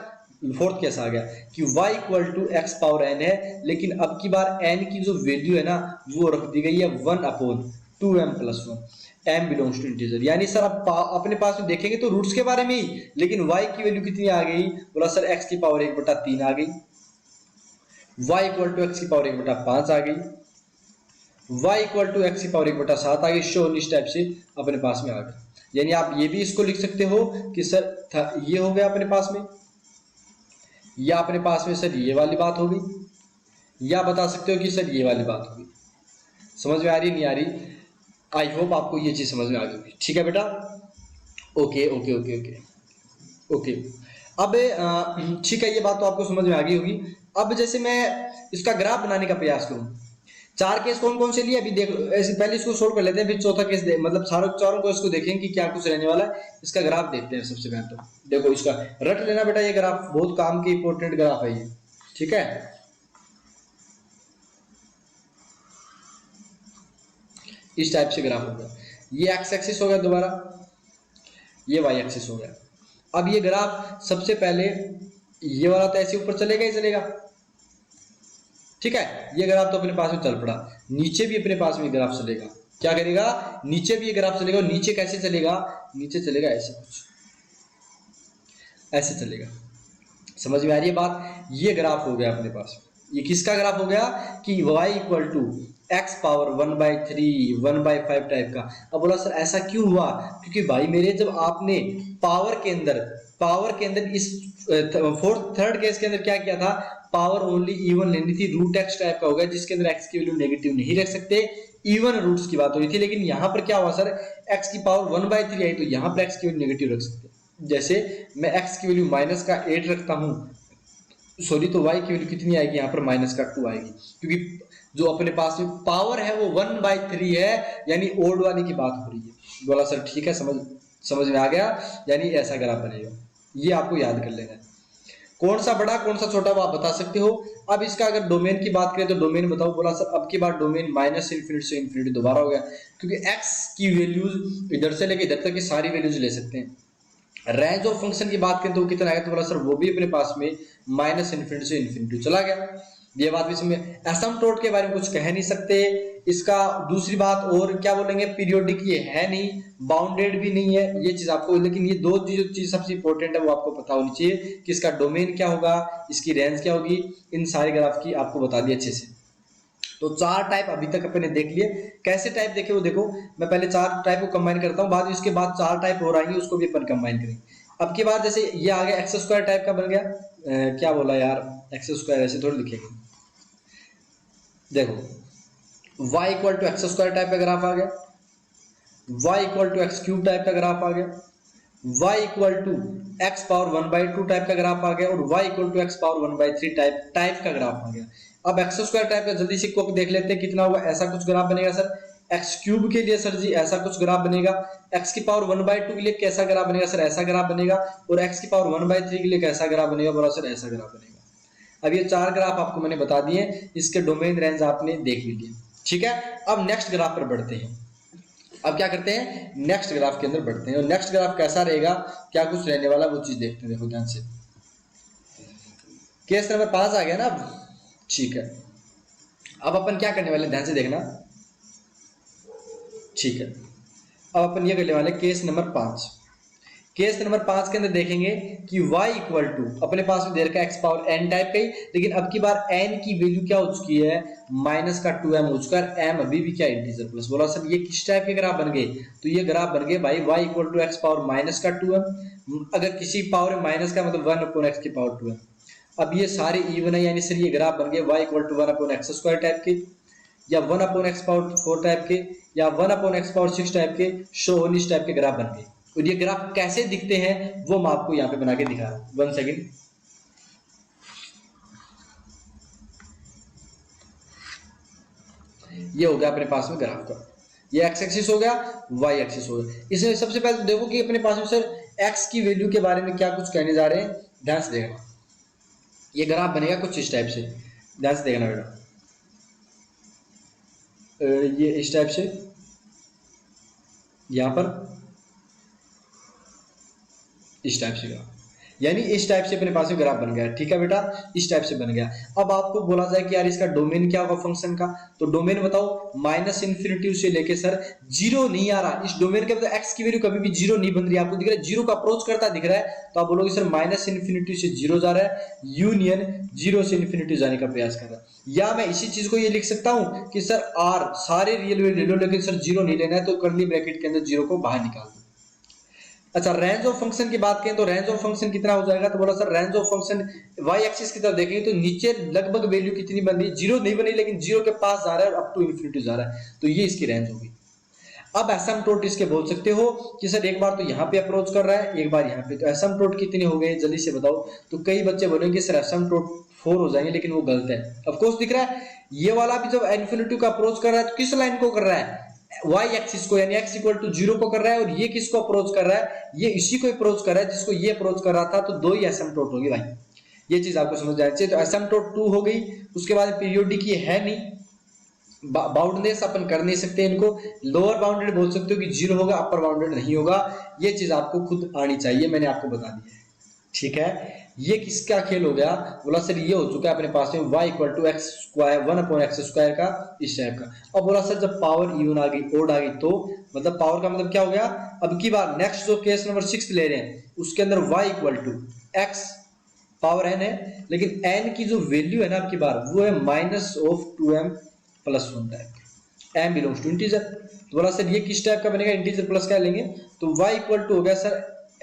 फोर्थ केस आ गया कि y equal to x power n है, लेकिन अब की बार n की जो वैल्यू है ना वो रख दी गई है 1/2m + 1, m belongs to integer. यानी सर आप अपने पास में देखेंगे तो रूट्स के बारे में ही, लेकिन y की वैल्यू कितनी आ गई? बोला सर x की पावर 1/3 आ गई, y इक्वल टू एक्स की पावर 1/5 आ गई, y इक्वल टू एक्स की पावर 1/7 आ गई। शो इस टाइप से अपने पास में आ गया। यानी आप ये भी इसको लिख सकते हो कि सर ये हो गया अपने पास में, या अपने पास में सर ये वाली बात होगी, या बता सकते हो कि सर ये वाली बात होगी। समझ में आ रही नहीं आ रही? आई होप आपको ये चीज समझ में आ गई होगी। ठीक है बेटा, okay okay okay okay okay. अब ठीक है, ये बात तो आपको समझ में आ गई होगी। अब जैसे मैं इसका ग्राफ बनाने का प्रयास करूं, 4 केस कौन कौन से लिए अभी देख लो। ऐसे पहले इसको सोल्व कर लेते हैं, फिर चौथा केस मतलब चारों को इसको देखेंगे कि क्या कुछ रहने वाला है। इसका ग्राफ देखते हैं सबसे पहले। तो देखो इसका रट लेना बेटा, ये ग्राफ बहुत काम की इंपॉर्टेंट ग्राफ है ये। ठीक है, इस टाइप से ग्राफ होगा। ये एक्स एक्सिस हो गया, दोबारा ये वाई एक्सिस हो गया। अब ये ग्राफ सबसे पहले ये वाला तो ऐसे ऊपर चलेगा ही चलेगा, ठीक है। ये ग्राफ तो अपने पास में चल पड़ा, नीचे भी अपने पास में ग्राफ चलेगा। क्या करेगा, नीचे भी ये ग्राफ चलेगा। और नीचे कैसे चलेगा, नीचे चलेगा ऐसे कुछ, ऐसे चलेगा। समझ में आ रही है बात। ये ग्राफ हो गया अपने पास। ये किसका ग्राफ हो गया कि y equal to x power 1/3 1/5 type का। अब बोला सर ऐसा क्यों हुआ, क्योंकि भाई मेरे जब आपने पावर के अंदर इस थर्ड केस के अंदर क्या किया था, पावर ओनली इवन लेनी थी, रूट एक्स टाइप का होगा जिसके अंदर एक्स की वैल्यू नेगेटिव नहीं रख सकते, इवन रूट्स की बात हो रही थी। लेकिन यहाँ पर क्या हुआ सर, एक्स की पावर 1/3 आई तो यहाँ पर एक्स की वैल्यू नेगेटिव रख सकते। जैसे मैं एक्स की वैल्यू माइनस का 8 रखता हूँ, सॉरी, तो y की वैल्यू कितनी आएगी यहाँ पर, माइनस का 2 आएगी, क्योंकि जो अपने पास में पावर है वो 1/3 है, यानी ओड वाली की बात हो रही है। बोला सर ठीक है, समझ में आ गया, यानी ऐसा ग्राफ बनेगा। ये आपको याद कर लेना है। कौन सा बड़ा कौन सा छोटा वो आप बता सकते हो। अब इसका अगर डोमेन की बात करें तो डोमेन बताओ। बोला सर अब की बार डोमेन माइनस इन्फिनिटी से इन्फिनिटी दोबारा हो गया, क्योंकि x की वैल्यूज इधर से लेके इधर तक की सारी वैल्यूज ले सकते हैं। रेंज ऑफ फंक्शन की बात करें तो कितना आएगा, तो बोला सर वो भी अपने पास में माइनस इन्फिनिटी से इन्फिनिटी चला गया। ये बात भी समझे। एसिम्पटोट के बारे में कुछ कह नहीं सकते। इसका दूसरी बात और क्या बोलेंगे, पीरियोडिक ये है नहीं, बाउंडेड भी नहीं है, ये चीज आपको, लेकिन ये दो चीज सबसे इंपॉर्टेंट है वो आपको पता होनी चाहिए कि इसका डोमेन क्या होगा, इसकी रेंज क्या होगी। इन सारे ग्राफ की आपको बता दिया अच्छे से। तो 4 टाइप अभी तक अपने देख लिए। कैसे टाइप देखे वो देखो, मैं पहले 4 टाइप को कंबाइन करता हूँ, बाद इसके बाद 4 टाइप और आएंगे, उसको भी अपन कंबाइन करेंगे। अब के बाद जैसे ये आ गया एक्स स्क्वायर टाइप का बन गया, क्या बोला यार, एक्स स्क्वायर ऐसे थोड़ी लिखेंगे। देखो y equal to x square type का ग्राफ आ गया, y equal to x cube type का ग्राफ आ गया, y equal to x power 1/2 type का ग्राफ आ गया, और y equal to x power 1/3 type का ग्राफ आ गया। अब एक्स स्क्वायर टाइप का जल्दी से को देख लेते हैं कितना होगा। ऐसा कुछ ग्राफ बनेगा सर। एक्स क्यूब के लिए सर जी ऐसा कुछ ग्राफ बनेगा। एक्स की पावर 1/2 के लिए कैसा ग्राफ बनेगा सर, ऐसा ग्राफ बनेगा। और एक्स की पावर 1/3 के लिए कैसा ग्राफ बनेगा, बोला सर ऐसा ग्राफ बनेगा। अब ये 4 ग्राफ आपको मैंने बता दिए, इसके डोमेन रेंज आपने देख लीजिए, ठीक है। अब नेक्स्ट ग्राफ पर बढ़ते हैं। अब क्या करते हैं, नेक्स्ट ग्राफ के अंदर बढ़ते हैं। और नेक्स्ट ग्राफ कैसा रहेगा, क्या कुछ रहने वाला, वो चीज देखते हैं। देखो ध्यान से, केस नंबर 5 आ गया ना अब, ठीक है। अब अपन क्या करने वाले, ध्यान से देखना, ठीक है। अब अपन ये करने वाले केस नंबर 5। केस नंबर 5 के अंदर देखेंगे कि y इक्वल टू अपने पास में दे रखा है x पावर n टाइप का ही, लेकिन अब की बार n की वैल्यू क्या हो चुकी है, माइनस का 2m हो चुका है, m अभी भी क्या इंटीजर प्लस। बोला सर ये किस टाइप के ग्राफ बन गए, तो ये ग्राफ बन गए भाई y equal to x power minus का 2m। अगर किसी पावर में माइनस का मतलब 1/x की पावर 2m। अब ये सारे इवन है, यानी सर ये ग्राफ बन गए y equal to 1/x square type के, या 1/x पावर 4 टाइप के, या 1/x पावर 6 टाइप के, शो होल इस टाइप के ग्राफ बन गए। और ये ग्राफ कैसे दिखते हैं वो मैं आपको यहाँ पे बना के दिखा रहा हूं, 1 सेकेंड। ये हो गया अपने पास में ग्राफ का, ये एक्स एक्सिस हो गया, वाई एक्सिस हो गया। इसमें सबसे पहले तो देखो कि अपने पास में सर एक्स की वैल्यू के बारे में क्या कुछ कहने जा रहे हैं, ध्यान से देखना। ये ग्राफ बनेगा कुछ इस टाइप से, ध्यान से देखना बेटा। ये इस टाइप से, यहां पर इस टाइप से ग्राफ, यानी इस टाइप से अपने पास में ग्राफ बन गया, ठीक है बेटा, इस टाइप से बन गया। अब आपको बोला जाए कि यार इसका डोमेन क्या होगा फंक्शन का, तो डोमेन बताओ। माइनस इन्फिनिटी से लेके सर जीरो नहीं आ रहा इस डोमेन के, मतलब एक्स की वैल्यू कभी भी जीरो नहीं बन रही, आपको दिख रहा है जीरो का अप्रोच करता दिख रहा है, तो आप बोलोगे सर माइनस इन्फिनिटी से जीरो जा रहा है, यूनियन जीरो से इन्फिनिटी जाने का प्रयास कर रहा है। या मैं इसी चीज को ये लिख सकता हूं कि सर आर सारे रियल वैल्यू ले लो, लेकिन सर जीरो नहीं लेना है, तो कर्ली ब्रैकेट के अंदर जीरो को बाहर निकाल दो। अच्छा, रेंज ऑफ फंक्शन की बात करें तो रेंज ऑफ फंक्शन कितना हो जाएगा, तो बोला sir range of function y axis की तरफ देखेंगे तो नीचे लगभग वैल्यू कितनी बन रही है, जीरो नहीं बनी, लेकिन जीरो के पास जा रहा है और अप टू इन्फिनिटी जा रहा है, तो ये इसकी रेंज होगी। अब एसिम्पटोट इसके बोल सकते हो कि सर एक बार तो यहाँ पे अप्रोच कर रहा है, एक बार यहाँ पे, तो एसिम्पटोट कितने हो गए जल्दी से बताओ। तो कई बच्चे बोलेंगे सर एसिम्पटोट 4 हो जाएंगे, लेकिन वो गलत है। ऑफ कोर्स दिख रहा है ये वाला भी जब इन्फिनिटी का अप्रोच कर रहा है तो किस लाइन को कर रहा है, y एक्सिस को, यानी x इक्वल टू 0 को कर रहा है, और ये किसको अप्रोच कर रहा है, ये इसी को अप्रोच कर रहा है जिसको ये अप्रोच कर रहा था, तो दो ही एसिम्पटोट होगी भाई, ये चीज आपको समझ जानी चाहिए। तो एसिम्पटोट 2 हो गई। उसके बाद पीरियोडिक ये है नहीं, बाउंडेडनेस अपन कर नहीं सकते इनको, लोअर बाउंडेड बोल सकते हो कि जीरो होगा, अपर बाउंडेड नहीं होगा, ये चीज आपको खुद आनी चाहिए, मैंने आपको बता दिया है। ठीक है, ये किसका खेल हो गया, बोला सर ये हो चुका है अपने पास में y equal to x square 1/x² का इस टाइप का। अब बोला सर जब पावर इवन आ गई ओड आ गई तो मतलब पावर का मतलब क्या हो गया, अब की बार नेक्स्ट जो केस नंबर 6 ले रहे हैं उसके अंदर y equal to x power n है, लेकिन n की जो वैल्यू है ना आपकी बार वो है -2m+1 type, m belongs to integer. तो बोला सर ये किस टाइप का बनेगा, इंटीजर प्लस क्या लेंगे, तो y इक्वल टू हो गया सर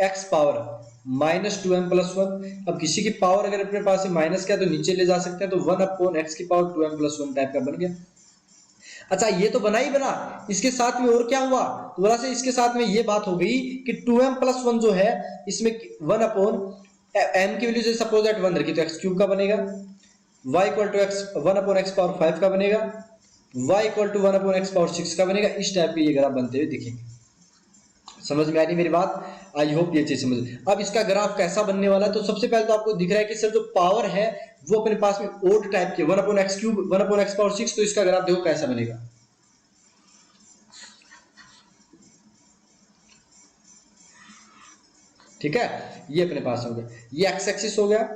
x पावर -2m+1। अब किसी की पावर अगर अपने पास है माइनस क्या तो नीचे ले जा सकते हैं, तो 1/x की पावर 2m+1 टाइप का बन गया। अच्छा ये तो बना ही बना, इसके साथ में और क्या हुआ, तो बोला से इसके साथ में ये बात हो गई कि 2m+1 जो है इसमें 1/m की वैल्यू जैसे सपोज दैट 1 रखी तो x³ का बनेगा, y equal to x 1/x power 5 का बनेगा, y equal to 1/x power 6 का बनेगा। इस टाइप के ये ग्राफ बनते हुए दिखेंगे। समझ में आ रही मेरी बात, आई होप ये चीज समझ। अब इसका ग्राफ कैसा बनने वाला है, तो सबसे पहले तो आपको दिख रहा है कि सर जो पावर है वो अपने पास में ओड टाइप के 1/x³ 1/x पावर 6, तो इसका ग्राफ देखो कैसा बनेगा। ठीक है, ये अपने पास हो गया, ये एक्स एक्सिस हो गया,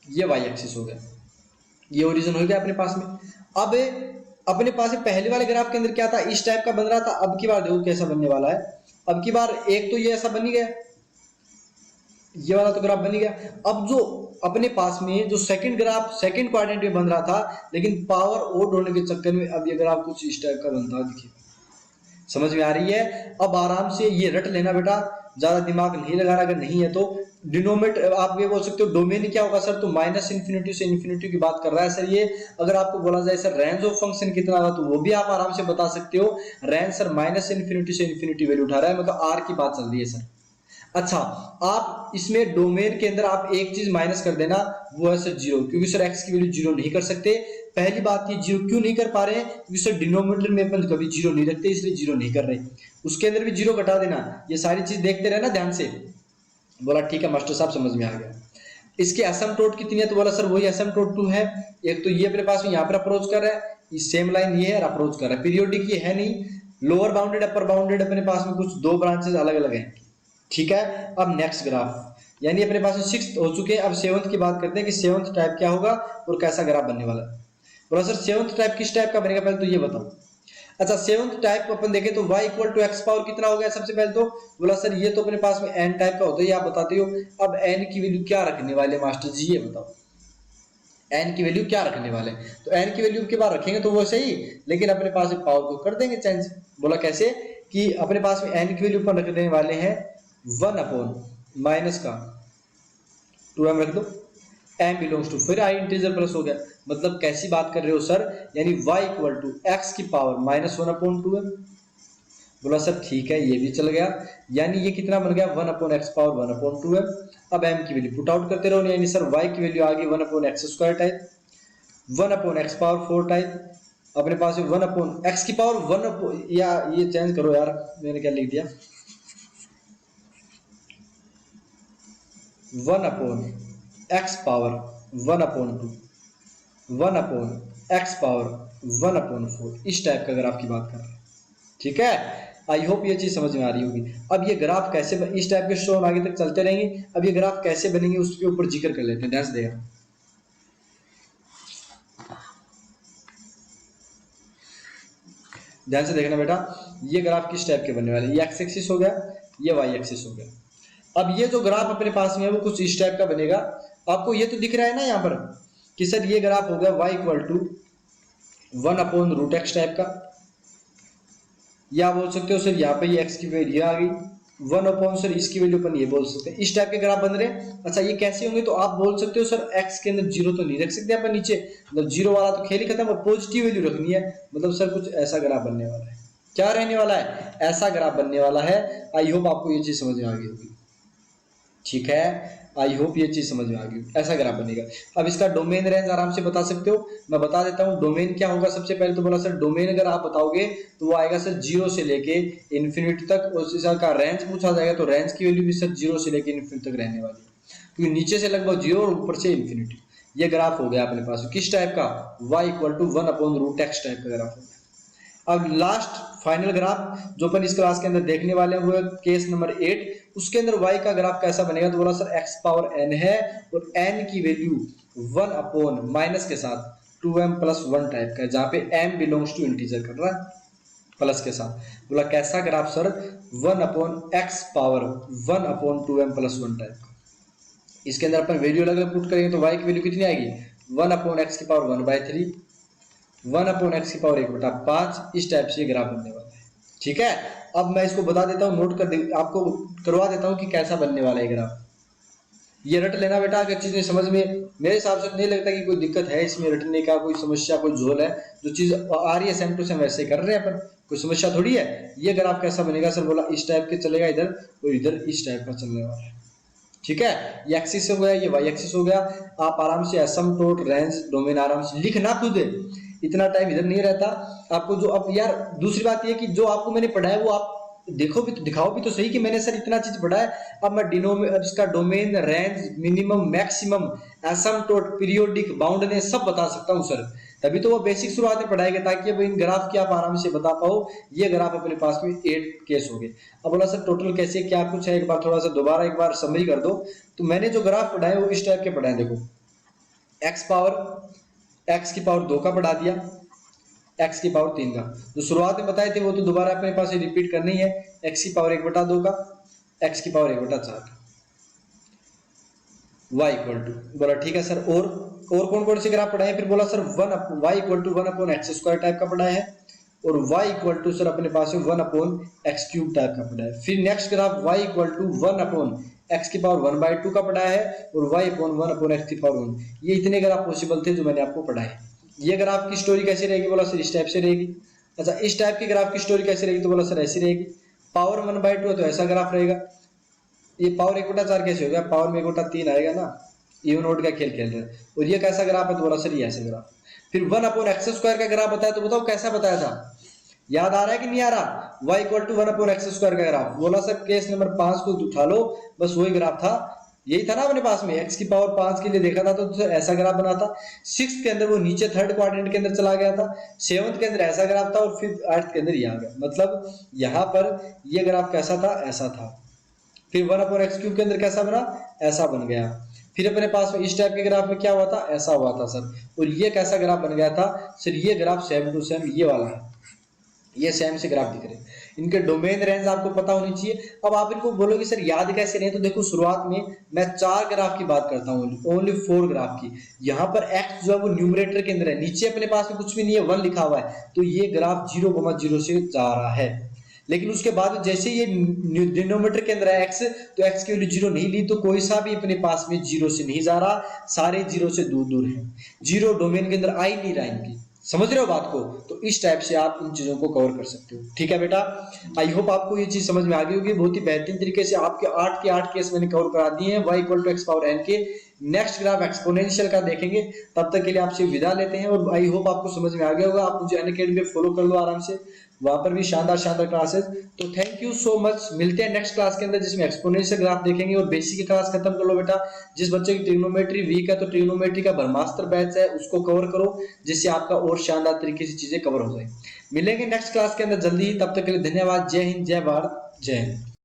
ये वाई एक्सिस हो गया, ये ओरिजिन हो गया अपने पास में। अब अपने पास पहले वाले ग्राफ के अंदर क्या था, इस टाइप का बन रहा था, अब की बार देखो कैसा बनने वाला है। अब की बार एक तो ये ऐसा बन ही गया, ये वाला तो ग्राफ बन ही गया। अब जो अपने पास में जो सेकंड ग्राफ सेकंड क्वाड्रेंट में बन रहा था, लेकिन पावर ओड होने के चक्कर में अब ये ग्राफ कुछ इस टाइप का बनता है, देखिए समझ में आ रही है। अब आराम से ये रट लेना बेटा, ज्यादा दिमाग नहीं लगाना, अगर नहीं है तो डिनोमिनेटर आप ये बोल सकते हो डोमेन क्या होगा सर, तो -इन्फिनिटी से इन्फिनिटी की बात कर रहा है सर ये। अगर आपको बोला जाए सर रेंज ऑफ फंक्शन कितना होगा, तो वो भी आप आराम से बता सकते हो, रेंज सर -इन्फिनिटी से इन्फिनिटी वैल्यू उठा रहा है, मतलब आर की बात चल रही है सर। अच्छा आप इसमें डोमेन के अंदर आप एक चीज माइनस कर देना, वो है सर जीरो, क्योंकि सर एक्स की वैल्यू जीरो नहीं कर सकते। पहली बात ये जीरो क्यों नहीं कर पा रहे हैं, क्योंकि सर डिनोमिनेटर में अपन कभी जीरो नहीं रखते, इसलिए जीरो नहीं कर रहे। उसके अंदर भी जीरो घटा देना, ये सारी चीज देखते रहना ध्यान से। बोला ठीक है मास्टर साहब समझ में आ गया। इसके एसिम्पटोट कितनी है, तो बोला सर वही एसिम्पटोट 2 है। एक तो ये अपने पास में यहाँ पर अप्रोच कर रहा है, ये सेम लाइन ये है और अप्रोच कर रहा है, पीरियोडिक ये है नहीं, लोअर बाउंडेड अपर बाउंडेड अपने पास में कुछ दो ब्रांचेस अलग अलग हैं। ठीक है, अब नेक्स्ट ग्राफ, यानी अपने पास 6th हो चुके हैं, अब 7th की बात करते हैं कि 7th टाइप क्या होगा और कैसा ग्राफ बनने वाला है। बोला सर 7th टाइप किस टाइप का बनेगा, पहले तो ये बताओ। अच्छा 7th टाइप को अपन देखें तो y equal to x power कितना हो गया सबसे पहले तो, बोला सर ये तो अपने पास में n टाइप का होता है, ये आप बताते हो। अब n की वैल्यू क्या रखने वाले मास्टर जी, ये बताओ n की वैल्यू क्या रखने वाले, तो n की वैल्यू के बाद रखेंगे तो वो सही, लेकिन अपने पास में पावर को कर देंगे चेंज। बोला कैसे, कि अपने पास में n की वैल्यू पर रखने वाले हैं 1/- का 2m रख दो, m बिलोंग्स टू, फिर i इंटीजर प्लस हो गया, मतलब कैसी बात कर रहे हो सर, यानी y इक्वल टू एक्स की पावर -1/2m। बोला सर ठीक है ये भी चल गया, यानी ये कितना बन गया 1/x पावर 1/2m। अब m की वैल्यू पुट आउट करते रहो, यानी सर y की वैल्यू आ गई 1/x² type 1/x power 4 type, अपने पास 1/x की पावर 1, या ये चेंज करो यार, मैंने क्या लिख दिया 1/x पावर 1/2 1/x पावर 1/4, इस टाइप का ग्राफ की बात कर रहे हैं। ठीक है, आई होप ये चीज समझ में आ रही होगी। अब ये ग्राफ कैसे इस टाइप के शो आगे तक चलते रहेंगे, अब ये ग्राफ कैसे बनेंगे उसके ऊपर जिक्र कर लेते हैं, ध्यान से देखना, ध्यान से देखना बेटा। ये ग्राफ किस टाइप के बनने वाले, ये एक्स एक्सिस हो गया, ये वाई एक्सिस हो गया। अब ये जो ग्राफ अपने पास में है वो कुछ इस टाइप का बनेगा। आपको ये तो दिख रहा है ना यहाँ पर कि सर ये ग्राफ हो गया y equal to 1/√x type का, या बोल सकते हो सर यहाँ पे ये x की वैल्यू आ गई 1/, सर इसकी वैल्यू अपन ये बोल सकते हैं, इस टाइप के ग्राफ बन रहे हैं। अच्छा ये कैसे होंगे, तो आप बोल सकते हो सर x के अंदर जीरो तो नहीं रख सकते अपन नीचे, मतलब जीरो वाला तो खेल ही खत्म, और पॉजिटिव वैल्यू रखनी है, मतलब सर कुछ ऐसा ग्राफ बनने वाला है। क्या रहने वाला है, ऐसा ग्राफ बनने वाला है। आई होप आपको ये चीज समझ में आ गई होगी। ठीक है, आई होप ये चीज समझ में आ गई, ऐसा ग्राफ बनेगा। अब इसका डोमेन रेंज आराम से बता सकते हो, मैं बता देता हूँ डोमेन क्या होगा। सबसे पहले तो बोला सर डोमेन अगर आप बताओगे तो वो आएगा सर 0 से लेके इन्फिनिटी तक, उस का रेंज पूछा जाएगा तो रेंज की वैल्यू भी सर 0 से लेके इन्फिनिटी तक रहने वाली है, क्योंकि नीचे से लगभग 0 और ऊपर से इन्फिनिटी, ये ग्राफ हो गया अपने पास किस टाइप का, y equal to 1/√x type का ग्राफ हो गया। अब लास्ट फाइनल ग्राफ जो अपन इस क्लास के अंदर देखने वाले हैं वो है केस नंबर 8। उसके अंदर y का ग्राफ कैसा बनेगा, तो बोला सर x पावर n है और n की वैल्यू 1 अपॉन माइनस के साथ 2m प्लस 1 टाइप का है, जहां पे m बिलोंग्स टू इंटीजर कर रहा है प्लस के साथ। बोला कैसा graph sir, 1 upon x power 1 upon 2m plus 1 type का। इसके अंदर अपन वैल्यू अलग अलग पुट करेंगे तो y की वैल्यू कितनी आएगी, 1 अपॉन x की पावर 1/3, 1 अपॉन x की पावर 1/5, इस टाइप से ये ग्राफ बनने वाला है। ठीक है, अब मैं इसको बता देता हूँ, नोट कर आपको करवा देता हूँ कि कैसा बनने वाला है ग्राफ। ये रट लेना बेटा, अगर चीजें समझ में, मेरे हिसाब से नहीं लगता कि कोई दिक्कत है इसमें रटने का, कोई समस्या कोई झोल है। जो चीज आ रही है सेम टू सेम वैसे कर रहे हैं अपन, कोई समस्या थोड़ी है। ये ग्राफ कैसा बनेगा सर, बोला इस टाइप के चलेगा इधर और इधर इस टाइप का चलने वाला है। ठीक है, ये एक्सिस हो गया, ये वाई एक्सिस हो गया। आप आराम से एसिम्पटोट रेंज डोमेन आराम से लिखना, खुद इतना टाइम इधर नहीं रहता आपको। जो अब यार दूसरी बात ये कि जो आपको मैंने पढ़ा है वो आप देखो भी तो, दिखाओ भी तो सही कि मैंने सर इतना चीज पढ़ा है। अब मैं इसका domain range minimum maximum asymptote periodic boundedness सब बता सकता हूँ सर, तभी तो वो बेसिक शुरुआत में पढ़ाएंगे ताकि अब इन ग्राफ की आप आराम से बता पाओ। ये ग्राफ अपने पास में 8 केस हो गए। अब बोला सर टोटल कैसे क्या कुछ है, एक बार थोड़ा सा दोबारा एक बार समरी कर दो। तो मैंने जो ग्राफ पढ़ा है वो इस टाइप के पढ़ा है, देखो x की पावर 2 का बढ़ा दिया, x की पावर 3 का। जो शुरुआत में बताए थे वो तो दोबारा अपने पास रिपीट करनी है, x की पावर 1/2 का, x की पावर 1/4 का, y इक्वल टू, बोला ठीक है सर। और कौन कौन से ग्राफ पढ़ाए, फिर बोला sir y equal to 1 upon x square type का पढ़ा है, और y इक्वल टू सर अपने पास 1 अपॉन x क्यूब टाइप का पढ़ा है। फिर next graph y equal to 1 upon x की पावर 1/2 का पढ़ा है, और y अपॉन 1 अपॉन x की पावर 1। ये इतने ग्राफ पॉसिबल थे जो मैंने आपको पढ़ाए। ये ग्राफ की स्टोरी कैसे रहेगी, बोला सर इस टाइप से रहेगी। अच्छा, इस टाइप की ग्राफ की स्टोरी कैसे रहेगी, तो बोला सर ऐसी रहेगी। पावर 1/2 है तो ऐसा ग्राफ रहेगा। ये पावर 1/4 कैसे हो गया, पावर में 1/3 आएगा ना, इवन ओड का खेल खेल रहे हैं। और ये कैसा ग्राफ है, तो बोला सर ये ऐसा ग्राफ। फिर 1 अपॉन x स्क्वायर का ग्राफ बताया, तो बताओ कैसा बताया था, याद आ रहा है कि नहीं आ रहा। y equal to 1 upon x square का ग्राफ, बोला सर केस नंबर 5 को उठा लो, बस वही ग्राफ था। यही था ना अपने पास में, x की पावर 5 के लिए देखा था तो ऐसा ग्राफ बना था। 6th के अंदर वो नीचे 3rd क्वाड्रेंट के अंदर चला गया था, 7th के अंदर ऐसा ग्राफ था, और फिर 8th के अंदर ये आ गया। मतलब यहाँ पर ये ग्राफ कैसा था, ऐसा था। फिर 1 अपॉन x क्यूब के अंदर कैसा बना, ऐसा बन गया। फिर अपने पास में इस टाइप के ग्राफ में क्या हुआ था, ऐसा हुआ था सर। और ये कैसा ग्राफ बन गया था सर, ये ग्राफ सेम टू सेम ये वाला है, ये सेम से ग्राफ दिख रहे हैं। इनके डोमेन रेंज आपको पता होनी चाहिए। अब आप इनको बोलोगे सर याद कैसे रहे, तो देखो शुरुआत में मैं 4 ग्राफ की बात करता हूँ, ओनली 4 ग्राफ की। यहाँ पर x जो है वो न्यूमरेटर के अंदर है, नीचे अपने पास में कुछ भी नहीं है, 1 लिखा हुआ है, तो ये ग्राफ 0,0 से जा रहा है। लेकिन उसके बाद जैसे ये डिनोमिनेटर के अंदर है x, तो x की वैल्यू 0 नहीं ली, तो कोई सा भी अपने पास में 0 से नहीं जा रहा, सारे 0 से दूर दूर है, 0 डोमेन के अंदर आ ही नहीं रहा इनकी। समझ रहे हो बात को, तो इस टाइप से आप इन चीजों को कवर कर सकते हो। ठीक है बेटा, आई होप आपको ये चीज समझ में आ गई होगी। बहुत ही बेहतरीन तरीके से आपके 8 के 8 केस मैंने कवर करा दिए हैं y equal to x power n के। नेक्स्ट ग्राफ एक्सपोनेंशियल का देखेंगे, तब तक के लिए आपसे विदा लेते हैं। और आई होप आपको समझ में आ गया होगा। आप मुझे अनअकैडमी पे फॉलो कर लो आराम से, वहां पर भी शानदार शानदार क्लासेस। तो थैंक यू सो मच, मिलते हैं नेक्स्ट क्लास के अंदर जिसमें एक्सपोनेंशियल ग्राफ देखेंगे। और बेसिक की क्लास खत्म कर लो बेटा। जिस बच्चे की ट्रिग्नोमेट्री वीक है तो ट्रिग्नोमेट्री का ब्रह्मास्त्र बैच है, उसको कवर करो, जिससे आपका और शानदार तरीके से चीजें कवर हो जाए। मिलेंगे नेक्स्ट क्लास के अंदर जल्दी ही, तब तक के लिए धन्यवाद। जय हिंद, जय भारत, जय हिंद।